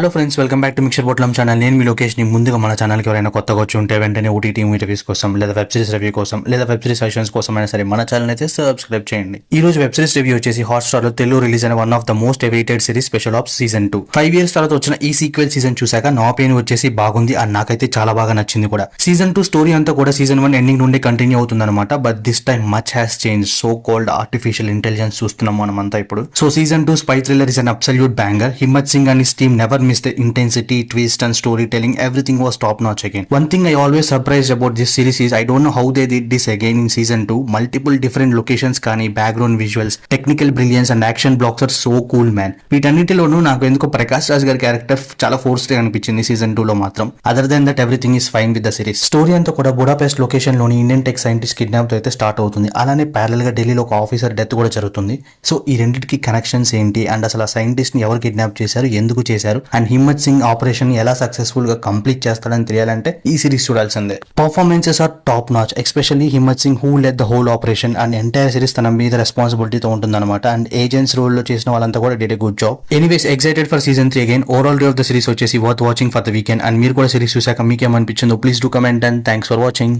Hello friends, welcome back to mixer బొట్లం channel. నేను మీ లొకేషన్. ముందుగా మన ఛానల్కి ఎవరైనా కొత్తగా వచ్చి ఉంటే వెంటనే ఓటీటీ మూవీ రివ్యూస్ కోసం లేదా వెబ్ సిరీస్ రివ్యూ కోసం లేదా వెబ్ సిరీస్ సజెషన్స్ కోసం అయినా సరే మన ఛానల్ అయితే సబ్స్క్రైబ్ చేయండి. ఈ రోజు వెబ్ సిరీస్ రివ్యూ వచ్చేసి హాట్స్టార్ లో తెలుగు రిలీజ్ అయిన one of the most awaited series special ops season 2. 5 years తర్వాత వచ్చిన ఈ సీక్వెల్ సీజన్ చూసాక నా ఒపీనియన్ వచ్చేసి బాగుంది అండ్ నాకైతే చాలా బాగా నచ్చింది కూడా. సీజన్ 2 స్టోరీ అంతా కూడా సీజన్ 1 ఎండింగ్ నుండి కంటిన్యూ అవుతుందన్నమాట. But this time much has change. So called artificial intelligence చూస్తున్నాం మనం అంతా ఇప్పుడు. So season 2 spy thriller is an absolute banger. Himmat Singh and his team never missed the intensity, twist and storytelling. Everything was top notch again. One thing I always surprised about this series is I don't know how they did this again in season 2. Multiple different locations కానీ background visuals, technical brilliance and action blocks are so cool man. వీటన్నిటిలోనూ నాకు ఎందుకో ప్రకాష్ రాజ్ గారి character చాలా forced అనిపించింది season 2 లో మాత్రం. Other than that everything is fine with the series. Story అంతా కూడా బుడాపెస్ట్ లొకేషన్ లోని ఇండియన్ టెక్ సైంటిస్ట్ కిడ్నాప్ తో అయితే స్టార్ట్ అవుతుంది. అలానే ప్యారల్ గా ఢిల్లీలో ఒక ఆఫీసర్ డెత్ కూడా జరుగుతుంది. సో ఈ రెండింటికి కనెక్షన్స్ ఏంటి అండ్ అసలు ఆ సైంటిస్ట్ ని ఎవరు కిడ్నాప్ చేశారు, ఎందుకు చేశారు అండ్ హిమ్మత్ సింగ్ ఆపరేషన్ ఎలా సక్సెస్ఫుల్ గా కంప్లీట్ చేస్తాడని తెలియాలంటే ఈ సిరీస్ చూడాల్సిందే. Performances are top notch, especially Himmat Singh who led the whole operation and entire series తన మీద రెస్పాన్సిబిలిటీతో ఉంటుందన్నమాట. అండ్ ఏజెంట్స్ రోల్ లో చేసిన వాళ్ళంతా కూడా did a good job. Anyways excited for season 3 again. Overall review of the series వచ్చేసి worth watching for the weekend. And మీరు కూడా సిరీస్ చూసాక మీకేమనిపించిందో please do comment and thanks for watching.